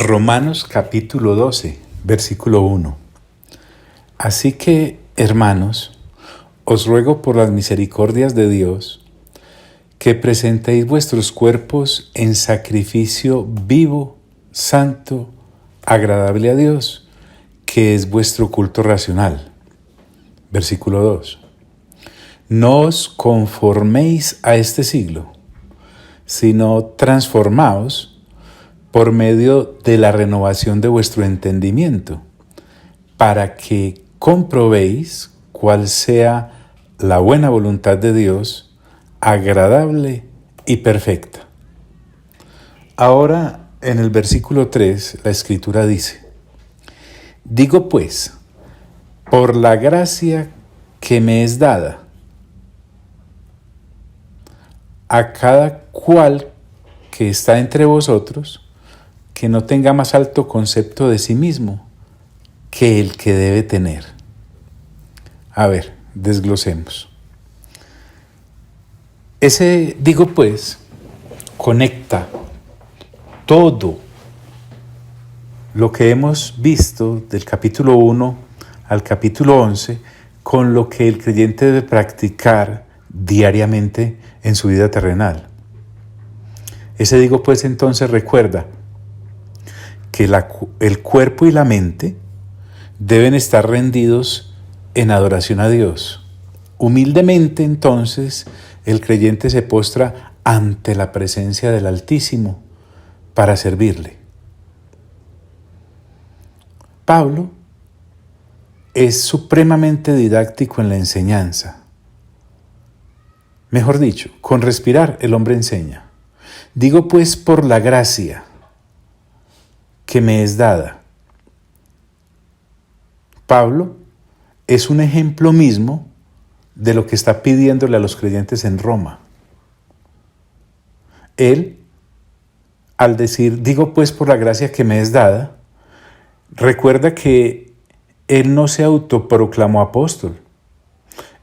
Romanos capítulo 12, versículo 1. Así que, hermanos, os ruego por las misericordias de Dios, que presentéis vuestros cuerpos en sacrificio vivo, santo, agradable a Dios, que es vuestro culto racional. Versículo 2. No os conforméis a este siglo, sino transformaos por medio de la renovación de vuestro entendimiento, para que comprobéis cuál sea la buena voluntad de Dios, agradable y perfecta. Ahora, en el versículo 3, la Escritura dice: digo pues, por la gracia que me es dada, a cada cual que está entre vosotros, que no tenga más alto concepto de sí mismo que el que debe tener. A ver, desglosemos. Ese digo pues conecta todo lo que hemos visto del capítulo 1 al capítulo 11 con lo que el creyente debe practicar diariamente en su vida terrenal. Ese digo pues entonces recuerda que el cuerpo y la mente deben estar rendidos en adoración a Dios. Humildemente entonces el creyente se postra ante la presencia del Altísimo para servirle. Pablo es supremamente didáctico en la enseñanza. Mejor dicho, con respirar el hombre enseña. Digo pues por la gracia que me es dada. Pablo es un ejemplo mismo de lo que está pidiéndole a los creyentes en Roma. Él, al decir, digo pues por la gracia que me es dada, recuerda que él no se autoproclamó apóstol,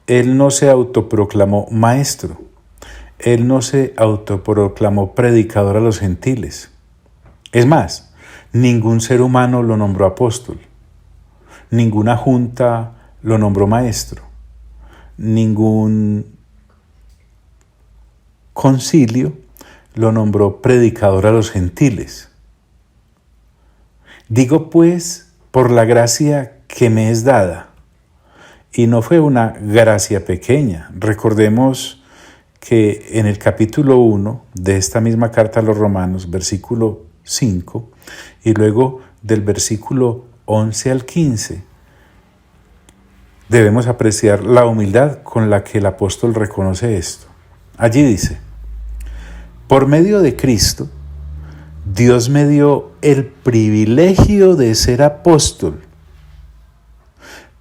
él no se autoproclamó maestro, él no se autoproclamó predicador a los gentiles. Es más, ningún ser humano lo nombró apóstol, ninguna junta lo nombró maestro, ningún concilio lo nombró predicador a los gentiles. Digo pues por la gracia que me es dada. Y no fue una gracia pequeña. Recordemos que en el capítulo 1 de esta misma carta a los Romanos, versículo 5, y luego del versículo 11 al 15, debemos apreciar la humildad con la que el apóstol reconoce esto. Allí dice: por medio de Cristo, Dios me dio el privilegio de ser apóstol,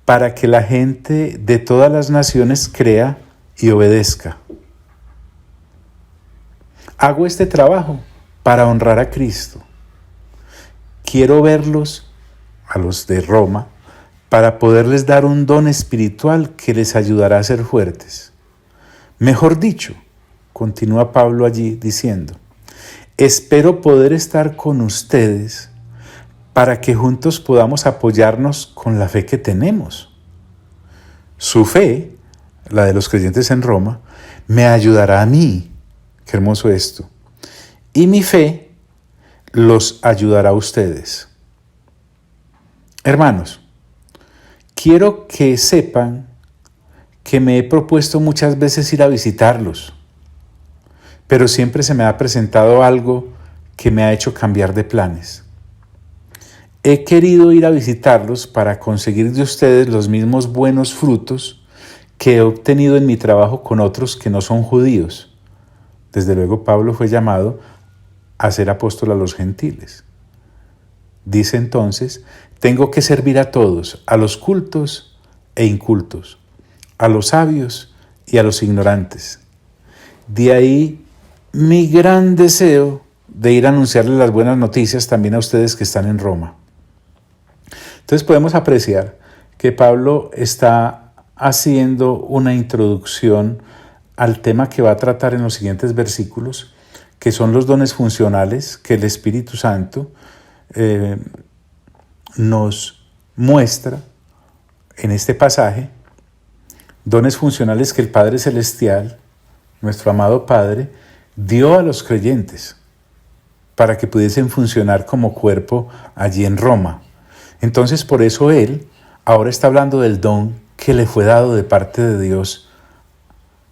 para que la gente de todas las naciones crea y obedezca. Hago este trabajo para honrar a Cristo. Quiero verlos, a los de Roma, para poderles dar un don espiritual que les ayudará a ser fuertes. Mejor dicho, continúa Pablo allí diciendo, espero poder estar con ustedes para que juntos podamos apoyarnos con la fe que tenemos. Su fe, la de los creyentes en Roma, me ayudará a mí. Qué hermoso esto. Y mi fe los ayudará a ustedes. Hermanos, quiero que sepan que me he propuesto muchas veces ir a visitarlos, pero siempre se me ha presentado algo que me ha hecho cambiar de planes. He querido ir a visitarlos para conseguir de ustedes los mismos buenos frutos que he obtenido en mi trabajo con otros que no son judíos. Desde luego Pablo fue llamado a ser apóstol a los gentiles. Dice entonces, tengo que servir a todos, a los cultos e incultos, a los sabios y a los ignorantes. De ahí mi gran deseo de ir a anunciarles las buenas noticias también a ustedes que están en Roma. Entonces podemos apreciar que Pablo está haciendo una introducción al tema que va a tratar en los siguientes versículos, que son los dones funcionales que el Espíritu Santo nos muestra en este pasaje dones funcionales que el Padre Celestial, nuestro amado Padre, dio a los creyentes para que pudiesen funcionar como cuerpo allí en Roma. Entonces, por eso Él ahora está hablando del don que le fue dado de parte de Dios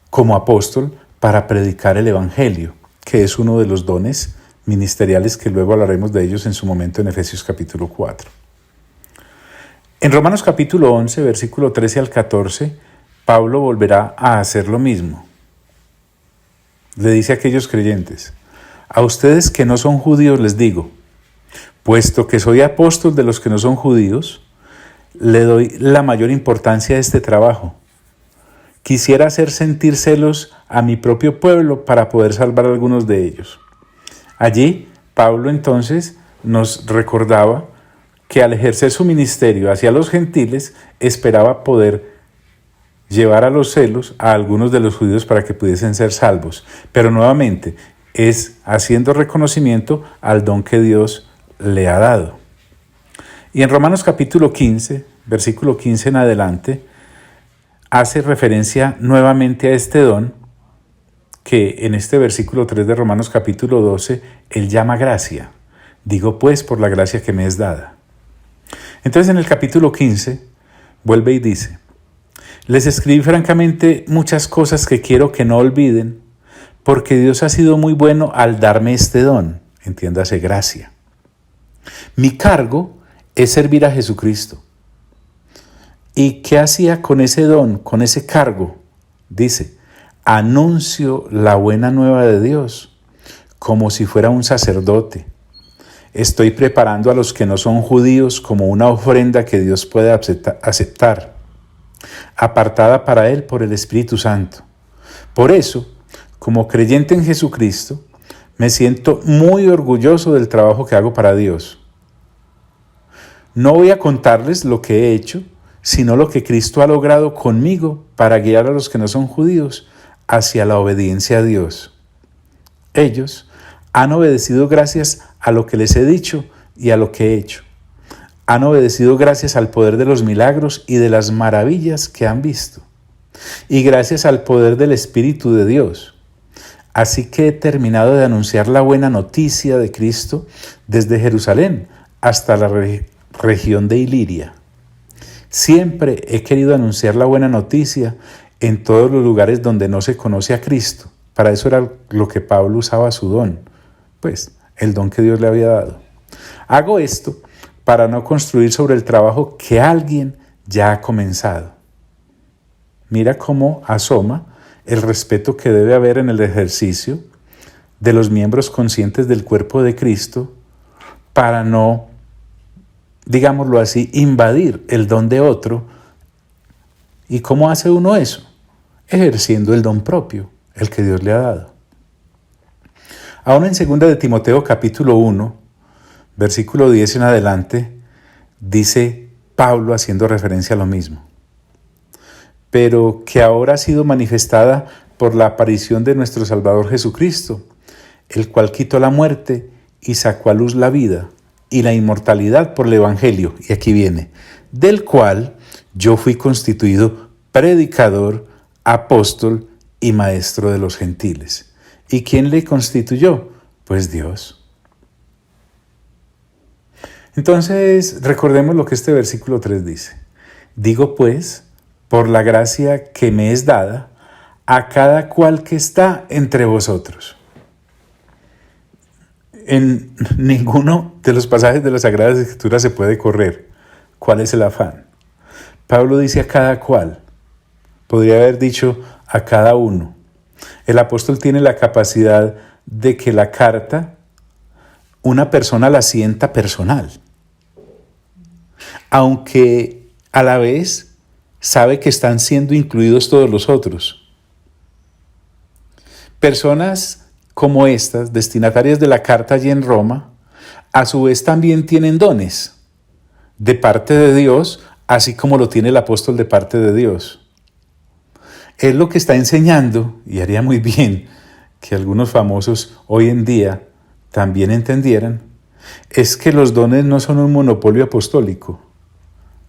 como apóstol para predicar el Evangelio, que es uno de los dones ministeriales que luego hablaremos de ellos en su momento en Efesios capítulo 4. En Romanos capítulo 11, versículo 13 al 14, Pablo volverá a hacer lo mismo. Le dice a aquellos creyentes: a ustedes que no son judíos les digo, puesto que soy apóstol de los que no son judíos, le doy la mayor importancia a este trabajo. Quisiera hacer sentir celos a mi propio pueblo para poder salvar a algunos de ellos. Allí, Pablo entonces nos recordaba que al ejercer su ministerio hacia los gentiles, esperaba poder llevar a los celos a algunos de los judíos para que pudiesen ser salvos. Pero nuevamente, es haciendo reconocimiento al don que Dios le ha dado. Y en Romanos capítulo 15, versículo 15 en adelante, hace referencia nuevamente a este don que en este versículo 3 de Romanos capítulo 12, él llama gracia. Digo pues por la gracia que me es dada. Entonces en el capítulo 15 vuelve y dice: les escribí francamente muchas cosas que quiero que no olviden, porque Dios ha sido muy bueno al darme este don, entiéndase gracia. Mi cargo es servir a Jesucristo. ¿Y qué hacía con ese don, con ese cargo? Dice: anuncio la buena nueva de Dios, como si fuera un sacerdote. Estoy preparando a los que no son judíos como una ofrenda que Dios puede aceptar, apartada para Él por el Espíritu Santo. Por eso, como creyente en Jesucristo, me siento muy orgulloso del trabajo que hago para Dios. No voy a contarles lo que he hecho, sino lo que Cristo ha logrado conmigo para guiar a los que no son judíos hacia la obediencia a Dios. Ellos han obedecido gracias a lo que les he dicho y a lo que he hecho. Han obedecido gracias al poder de los milagros y de las maravillas que han visto, y gracias al poder del Espíritu de Dios. Así que he terminado de anunciar la buena noticia de Cristo desde Jerusalén hasta la región de Iliria. Siempre he querido anunciar la buena noticia en todos los lugares donde no se conoce a Cristo. Para eso era lo que Pablo usaba su don, pues el don que Dios le había dado. Hago esto para no construir sobre el trabajo que alguien ya ha comenzado. Mira cómo asoma el respeto que debe haber en el ejercicio de los miembros conscientes del cuerpo de Cristo para no, digámoslo así, invadir el don de otro. ¿Y cómo hace uno eso? Ejerciendo el don propio, el que Dios le ha dado. Aún en 2 de Timoteo capítulo 1, versículo 10 en adelante, dice Pablo haciendo referencia a lo mismo. Pero que ahora ha sido manifestada por la aparición de nuestro Salvador Jesucristo, el cual quitó la muerte y sacó a luz la vida y la inmortalidad por el Evangelio. Y aquí viene: del cual yo fui constituido predicador, apóstol y maestro de los gentiles. ¿Y quién le constituyó? Pues Dios. Entonces, recordemos lo que este versículo 3 dice. Digo pues, por la gracia que me es dada, a cada cual que está entre vosotros. En ninguno de los pasajes de las Sagradas Escrituras se puede correr. ¿Cuál es el afán? Pablo dice a cada cual. Podría haber dicho a cada uno. El apóstol tiene la capacidad de que la carta, una persona la sienta personal, aunque a la vez sabe que están siendo incluidos todos los otros. Personas como estas, destinatarias de la carta allí en Roma, a su vez también tienen dones de parte de Dios, así como lo tiene el apóstol de parte de Dios. Él lo que está enseñando, y haría muy bien que algunos famosos hoy en día también entendieran, es que los dones no son un monopolio apostólico.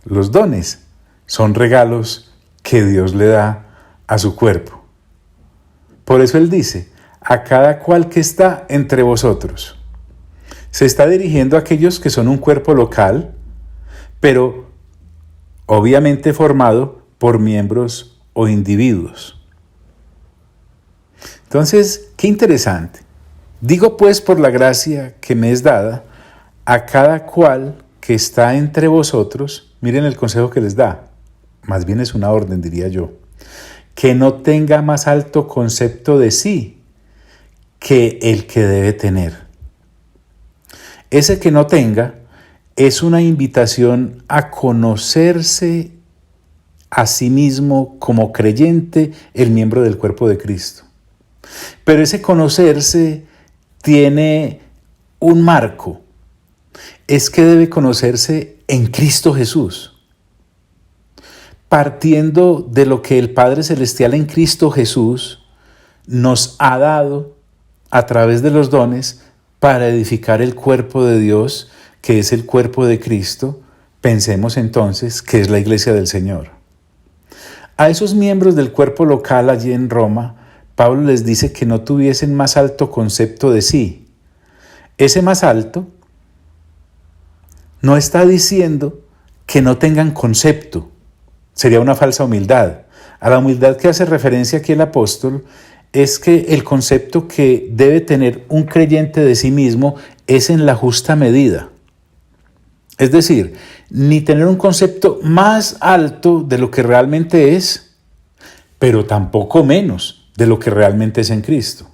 Los dones son regalos que Dios le da a su cuerpo. Por eso Él dice, a cada cual que está entre vosotros. Se está dirigiendo a aquellos que son un cuerpo local, pero obviamente formado por miembros o individuos. Entonces, qué interesante. Digo pues por la gracia que me es dada, a cada cual que está entre vosotros, miren el consejo que les da, más bien es una orden, diría yo, que no tenga más alto concepto de sí que el que debe tener. Ese que no tenga es una invitación a conocerse a sí mismo como creyente, el miembro del cuerpo de Cristo. Pero ese conocerse tiene un marco. Es que debe conocerse en Cristo Jesús. Partiendo de lo que el Padre Celestial en Cristo Jesús nos ha dado a través de los dones para edificar el cuerpo de Dios, que es el cuerpo de Cristo, pensemos entonces que es la iglesia del Señor. A esos miembros del cuerpo local allí en Roma, Pablo les dice que no tuviesen más alto concepto de sí. Ese más alto no está diciendo que no tengan concepto. Sería una falsa humildad. A la humildad que hace referencia aquí el apóstol es que el concepto que debe tener un creyente de sí mismo es en la justa medida. Es decir, ni tener un concepto más alto de lo que realmente es, pero tampoco menos de lo que realmente es en Cristo.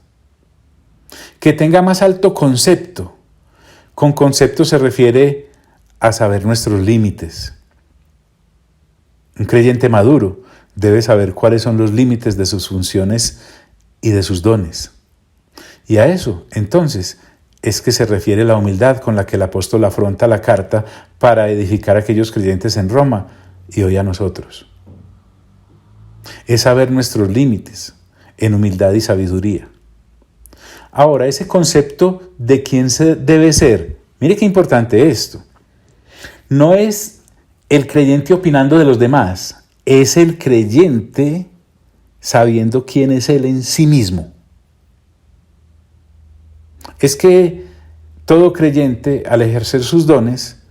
Que tenga más alto concepto. Con concepto se refiere a saber nuestros límites. Un creyente maduro debe saber cuáles son los límites de sus funciones y de sus dones. Y a eso, entonces, es que se refiere la humildad con la que el apóstol afronta la carta para edificar a aquellos creyentes en Roma y hoy a nosotros. Es saber nuestros límites en humildad y sabiduría. Ahora, ese concepto de quién se debe ser, mire qué importante esto. No es el creyente opinando de los demás, es el creyente sabiendo quién es él en sí mismo. Es que todo creyente, al ejercer sus dones,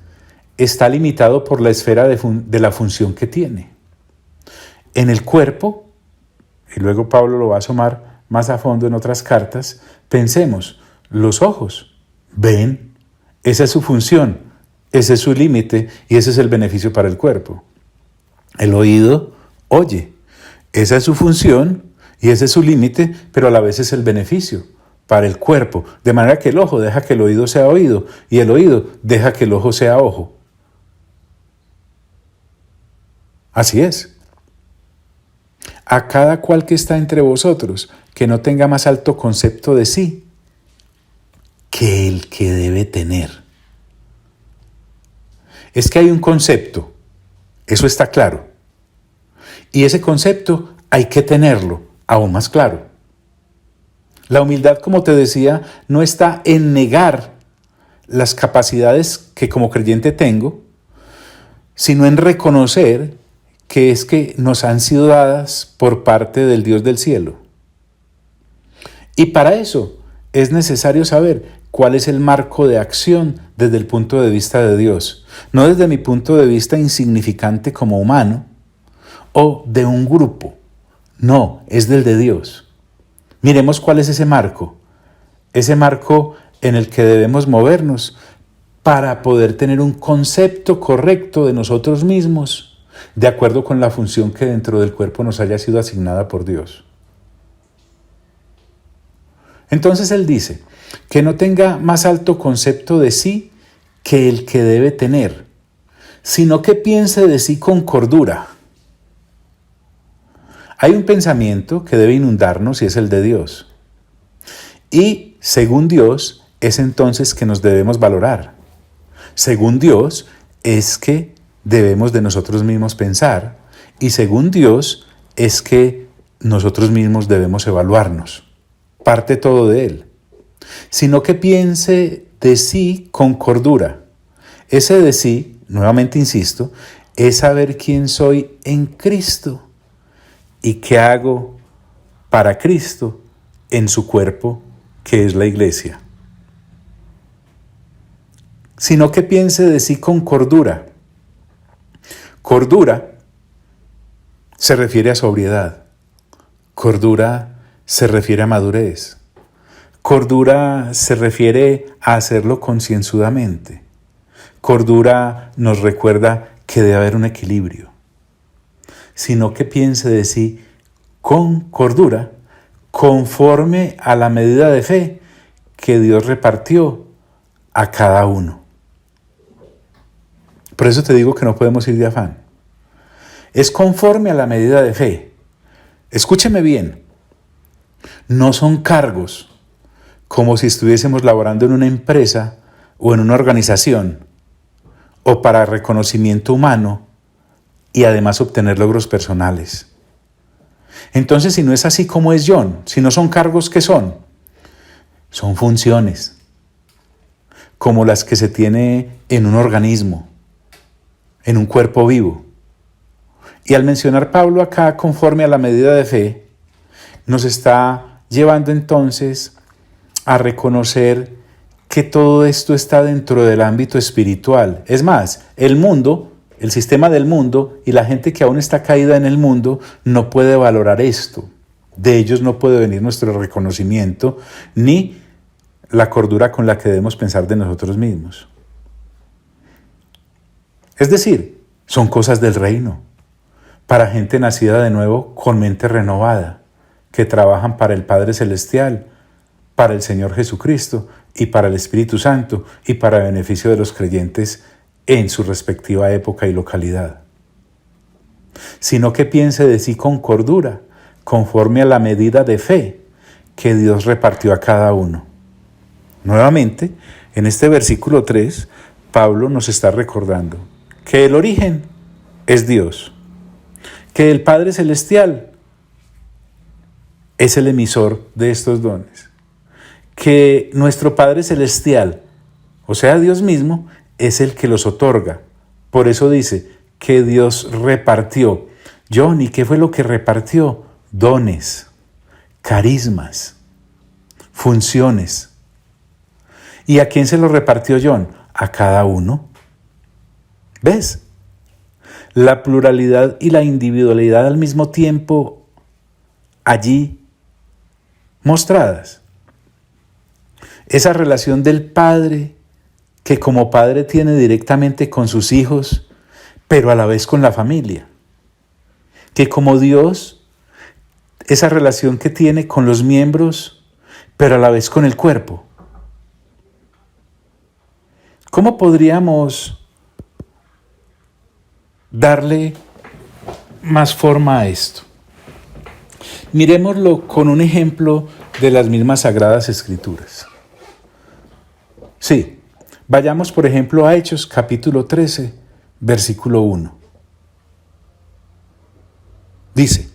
está limitado por la esfera de la función que tiene. En el cuerpo, y luego Pablo lo va a asomar más a fondo en otras cartas, pensemos, los ojos ven, esa es su función, ese es su límite y ese es el beneficio para el cuerpo. El oído oye, esa es su función y ese es su límite, pero a la vez es el beneficio para el cuerpo, de manera que el ojo deja que el oído sea oído y el oído deja que el ojo sea ojo. Así es. A cada cual que está entre vosotros, que no tenga más alto concepto de sí que el que debe tener. Es que hay un concepto, eso está claro. Y ese concepto hay que tenerlo aún más claro. La humildad, como te decía, no está en negar las capacidades que como creyente tengo, sino en reconocer que es que nos han sido dadas por parte del Dios del cielo. Y para eso es necesario saber cuál es el marco de acción desde el punto de vista de Dios, no desde mi punto de vista insignificante como humano o de un grupo, no, es del de Dios. Miremos cuál es ese marco en el que debemos movernos para poder tener un concepto correcto de nosotros mismos, de acuerdo con la función que dentro del cuerpo nos haya sido asignada por Dios. Entonces él dice, que no tenga más alto concepto de sí que el que debe tener, sino que piense de sí con cordura. Hay un pensamiento que debe inundarnos y es el de Dios. Y según Dios es entonces que nos debemos valorar. Según Dios es que debemos de nosotros mismos pensar. Y según Dios es que nosotros mismos debemos evaluarnos. Parte todo de Él. Sino que piense de sí con cordura. Ese de sí, nuevamente insisto, es saber quién soy en Cristo y qué hago para Cristo en su cuerpo, que es la iglesia. Sino que piense de sí con cordura. Cordura se refiere a sobriedad. Cordura se refiere a madurez. Cordura se refiere a hacerlo concienzudamente. Cordura nos recuerda que debe haber un equilibrio. Sino que piense de sí con cordura, conforme a la medida de fe que Dios repartió a cada uno. Por eso te digo que no podemos ir de afán. Es conforme a la medida de fe. Escúcheme bien, no son cargos como si estuviésemos laborando en una empresa o en una organización o para reconocimiento humano y además obtener logros personales. Entonces, si no es así como es John, si no son cargos, ¿qué son? Son funciones, como las que se tiene en un organismo, en un cuerpo vivo. Y al mencionar Pablo acá conforme a la medida de fe, nos está llevando entonces a reconocer que todo esto está dentro del ámbito espiritual. Es más, el mundo, el sistema del mundo y la gente que aún está caída en el mundo no puede valorar esto. De ellos no puede venir nuestro reconocimiento ni la cordura con la que debemos pensar de nosotros mismos. Es decir, son cosas del reino, para gente nacida de nuevo con mente renovada, que trabajan para el Padre Celestial, para el Señor Jesucristo y para el Espíritu Santo y para el beneficio de los creyentes en su respectiva época y localidad. Sino que piense de sí con cordura, conforme a la medida de fe que Dios repartió a cada uno. Nuevamente, en este versículo 3, Pablo nos está recordando que el origen es Dios, que el Padre Celestial es el emisor de estos dones, que nuestro Padre Celestial, o sea Dios mismo, es el que los otorga. Por eso dice que Dios repartió. John, ¿y qué fue lo que repartió? Dones, carismas, funciones. ¿Y a quién se lo repartió John? A cada uno. ¿Ves? La pluralidad y la individualidad al mismo tiempo allí mostradas. Esa relación del Padre que como Padre tiene directamente con sus hijos, pero a la vez con la familia. Que como Dios, esa relación que tiene con los miembros, pero a la vez con el cuerpo. ¿Cómo podríamos darle más forma a esto? Miremoslo con un ejemplo de las mismas Sagradas Escrituras. Sí, vayamos por ejemplo a Hechos capítulo 13, versículo 1. Dice: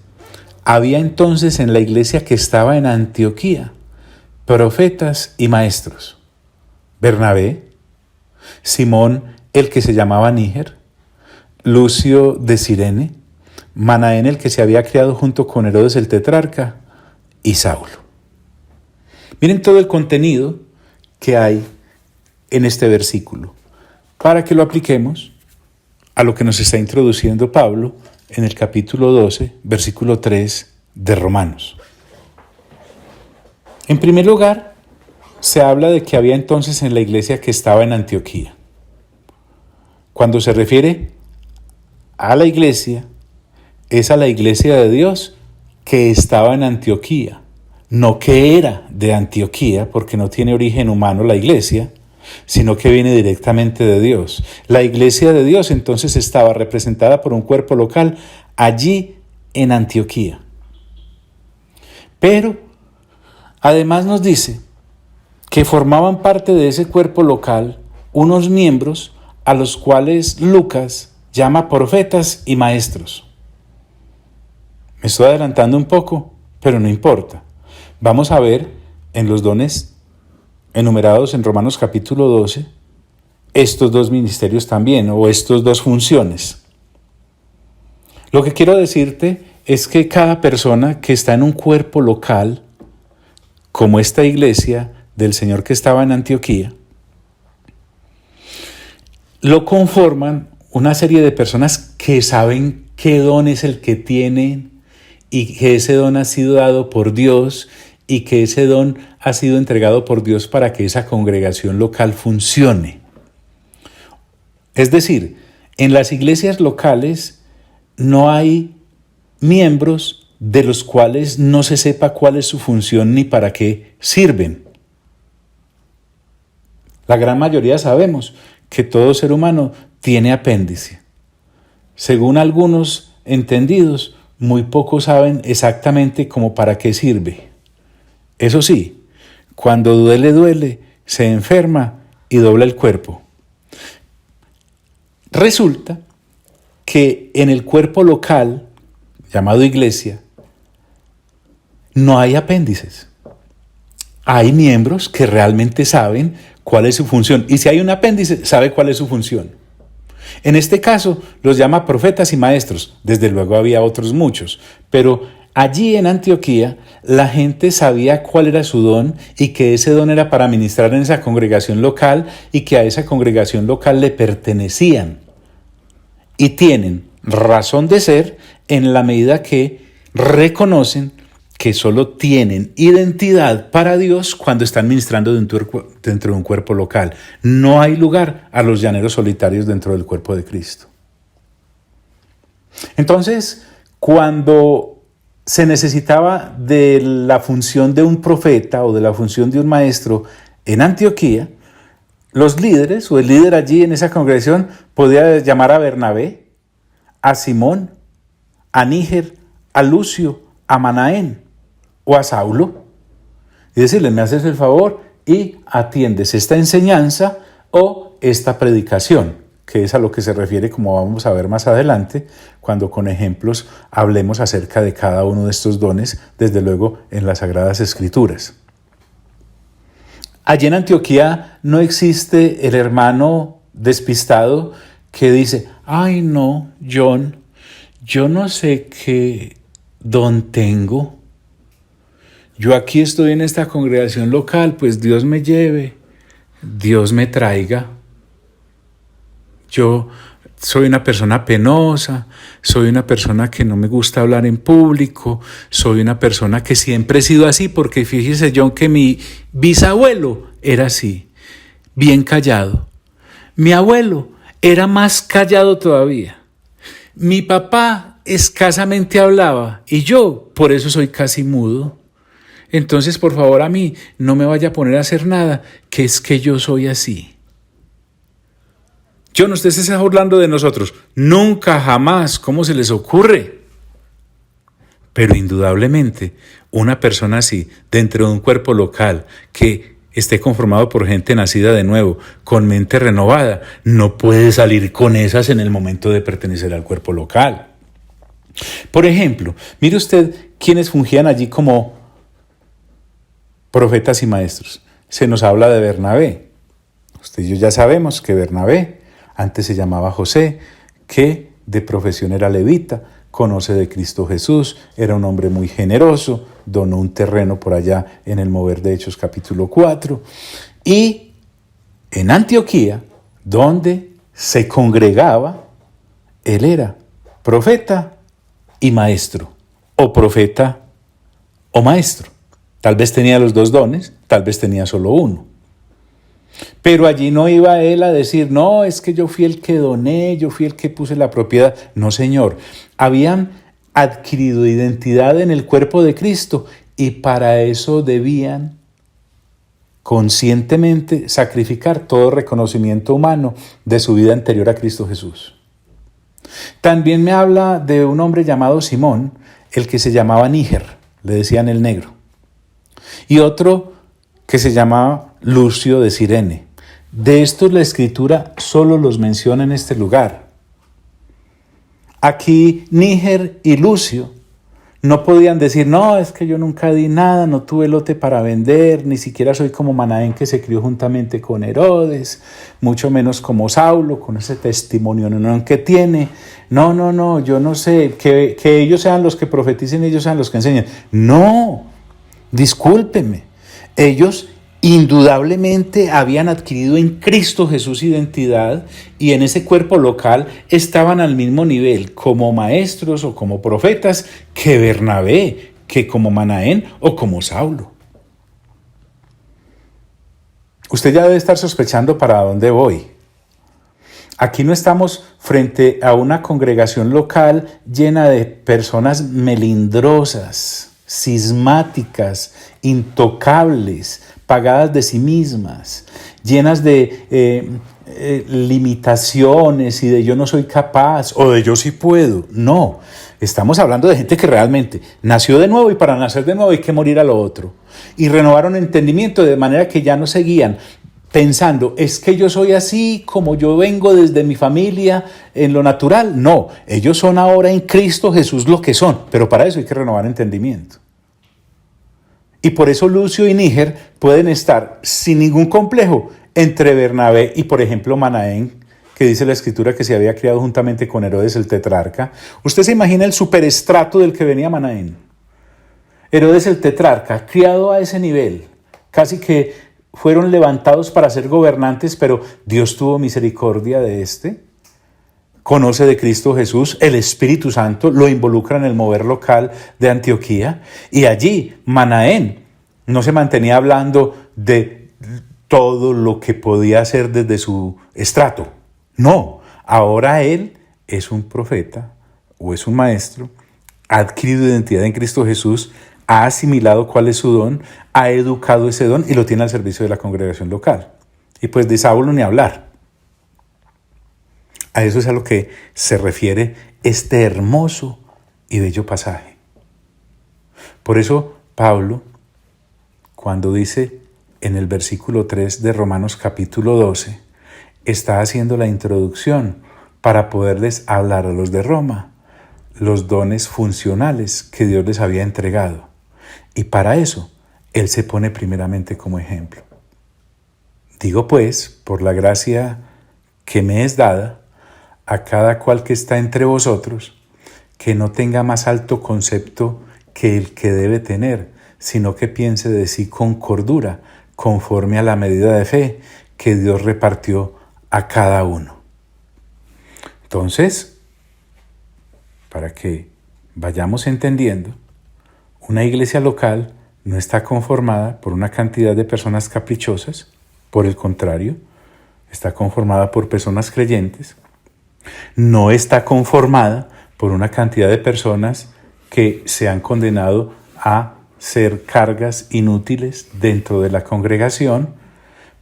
había entonces en la iglesia que estaba en Antioquía profetas y maestros: Bernabé, Simón el que se llamaba Níger, Lucio de Cirene, Manaén el que se había criado junto con Herodes el tetrarca, y Saulo. Miren todo el contenido que hay en este versículo, para que lo apliquemos a lo que nos está introduciendo Pablo en el capítulo 12, versículo 3 de Romanos. En primer lugar, se habla de que había entonces en la iglesia que estaba en Antioquía. Cuando se refiere a la iglesia, es a la iglesia de Dios que estaba en Antioquía, no que era de Antioquía, porque no tiene origen humano la iglesia, sino que viene directamente de Dios. La iglesia de Dios entonces estaba representada por un cuerpo local allí en Antioquía. Pero además nos dice que formaban parte de ese cuerpo local unos miembros a los cuales Lucas llama profetas y maestros. Me estoy adelantando un poco, pero no importa. Vamos a ver en los dones enumerados en Romanos capítulo 12, estos dos ministerios también, o estas dos funciones. Lo que quiero decirte es que cada persona que está en un cuerpo local, como esta iglesia del Señor que estaba en Antioquía, lo conforman una serie de personas que saben qué don es el que tienen y que ese don ha sido dado por Dios y que ese don ha sido entregado por Dios para que esa congregación local funcione. Es decir, en las iglesias locales no hay miembros de los cuales no se sepa cuál es su función ni para qué sirven. La gran mayoría sabemos que todo ser humano tiene apéndice. Según algunos entendidos, muy pocos saben exactamente cómo para qué sirve. Eso sí, cuando duele, duele, se enferma y dobla el cuerpo. Resulta que en el cuerpo local, llamado iglesia, no hay apéndices. Hay miembros que realmente saben cuál es su función. Y si hay un apéndice, sabe cuál es su función. En este caso, los llama profetas y maestros. Desde luego había otros muchos. Pero allí en Antioquía, la gente sabía cuál era su don y que ese don era para ministrar en esa congregación local y que a esa congregación local le pertenecían. Y tienen razón de ser en la medida que reconocen que solo tienen identidad para Dios cuando están ministrando dentro de un cuerpo local. No hay lugar a los llaneros solitarios dentro del cuerpo de Cristo. Entonces, cuando se necesitaba de la función de un profeta o de la función de un maestro en Antioquía, los líderes o el líder allí en esa congregación podía llamar a Bernabé, a Simón, a Níger, a Lucio, a Manaén o a Saulo y decirle: me haces el favor y atiendes esta enseñanza o esta predicación, que es a lo que se refiere, como vamos a ver más adelante, cuando con ejemplos hablemos acerca de cada uno de estos dones, desde luego en las Sagradas Escrituras. Allí en Antioquía no existe el hermano despistado que dice: ay no, John, yo no sé qué don tengo. Yo aquí estoy en esta congregación local, pues Dios me lleve, Dios me traiga. Yo soy una persona penosa, soy una persona que no me gusta hablar en público, soy una persona que siempre he sido así, porque fíjese, John, que mi bisabuelo era así, bien callado. Mi abuelo era más callado todavía. Mi papá escasamente hablaba y yo por eso soy casi mudo. Entonces, por favor, a mí no me vaya a poner a hacer nada, que es que yo soy así. John, usted se está burlando de nosotros. Nunca, jamás, ¿cómo se les ocurre? Pero indudablemente, una persona así, dentro de un cuerpo local, que esté conformado por gente nacida de nuevo, con mente renovada, no puede salir con esas en el momento de pertenecer al cuerpo local. Por ejemplo, mire usted quiénes fungían allí como profetas y maestros. Se nos habla de Bernabé. Usted y yo ya sabemos que Bernabé antes se llamaba José, que de profesión era levita, conoce de Cristo Jesús, era un hombre muy generoso, donó un terreno por allá en el Mover de Hechos capítulo 4. Y en Antioquía, donde se congregaba, él era profeta y maestro, o profeta o maestro. Tal vez tenía los dos dones, tal vez tenía solo uno. Pero allí no iba él a decir: no, es que yo fui el que doné, yo fui el que puse la propiedad. No, señor. Habían adquirido identidad en el cuerpo de Cristo y para eso debían conscientemente sacrificar todo reconocimiento humano de su vida anterior a Cristo Jesús. También me habla de un hombre llamado Simón, el que se llamaba Níger, le decían el negro, y otro que se llamaba Lucio de Cirene. De estos la Escritura solo los menciona en este lugar. Aquí Níger y Lucio No podían decir, no, es que yo nunca di nada, no tuve lote para vender, ni siquiera soy como Manaén que se crió juntamente con Herodes, mucho menos como Saulo, con ese testimonio que tiene. No, yo no sé, que ellos sean los que profeticen, ellos sean los que enseñen. No, discúlpeme, ellos indudablemente habían adquirido en Cristo Jesús identidad y en ese cuerpo local estaban al mismo nivel como maestros o como profetas que Bernabé, que como Manaén o como Saulo. Usted ya debe estar sospechando para dónde voy. Aquí no estamos frente a una congregación local llena de personas melindrosas, cismáticas, intocables, pagadas de sí mismas, llenas de limitaciones y de yo no soy capaz o de yo sí puedo. No, estamos hablando de gente que realmente nació de nuevo y para nacer de nuevo hay que morir a lo otro. Y renovaron entendimiento de manera que ya no seguían pensando, es que yo soy así como yo vengo desde mi familia en lo natural. No, ellos son ahora en Cristo Jesús lo que son, pero para eso hay que renovar entendimiento. Y por eso Lucio y Níger pueden estar sin ningún complejo entre Bernabé y, por ejemplo, Manaén, que dice la Escritura que se había criado juntamente con Herodes el tetrarca. Usted se imagina el superestrato del que venía Manaén. Herodes el tetrarca, criado a ese nivel, casi que fueron levantados para ser gobernantes, pero Dios tuvo misericordia de este. Conoce de Cristo Jesús, el Espíritu Santo lo involucra en el mover local de Antioquía y allí Manaén no se mantenía hablando de todo lo que podía hacer desde su estrato. No, ahora él es un profeta o es un maestro, ha adquirido identidad en Cristo Jesús, ha asimilado cuál es su don, ha educado ese don y lo tiene al servicio de la congregación local. Y pues de Saulo ni hablar. A eso es a lo que se refiere este hermoso y bello pasaje. Por eso Pablo, cuando dice en el versículo 3 de Romanos capítulo 12, está haciendo la introducción para poderles hablar a los de Roma los dones funcionales que Dios les había entregado. Y para eso, él se pone primeramente como ejemplo. Digo pues, por la gracia que me es dada, a cada cual que está entre vosotros, que no tenga más alto concepto que el que debe tener, sino que piense de sí con cordura, conforme a la medida de fe que Dios repartió a cada uno. Entonces, para que vayamos entendiendo, una iglesia local no está conformada por una cantidad de personas caprichosas, por el contrario, está conformada por personas creyentes. No está conformada por una cantidad de personas que se han condenado a ser cargas inútiles dentro de la congregación,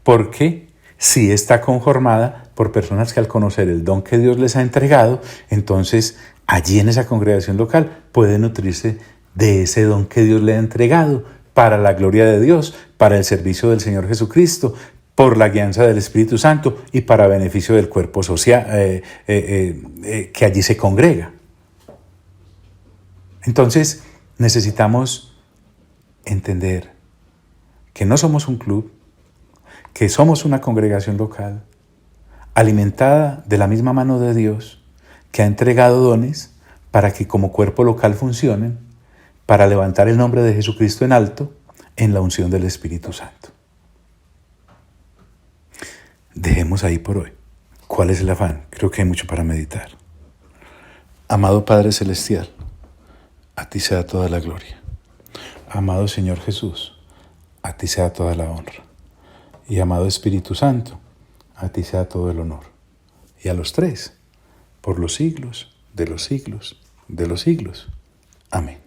porque sí está conformada por personas que al conocer el don que Dios les ha entregado, entonces allí en esa congregación local puede nutrirse de ese don que Dios le ha entregado para la gloria de Dios, para el servicio del Señor Jesucristo, por la guianza del Espíritu Santo y para beneficio del cuerpo social que allí se congrega. Entonces necesitamos entender que no somos un club, que somos una congregación local, alimentada de la misma mano de Dios, que ha entregado dones para que como cuerpo local funcionen, para levantar el nombre de Jesucristo en alto, en la unción del Espíritu Santo. Dejemos ahí por hoy. ¿Cuál es el afán? Creo que hay mucho para meditar. Amado Padre Celestial, a ti sea toda la gloria. Amado Señor Jesús, a ti sea toda la honra. Y amado Espíritu Santo, a ti sea todo el honor. Y a los tres, por los siglos de los siglos de los siglos. Amén.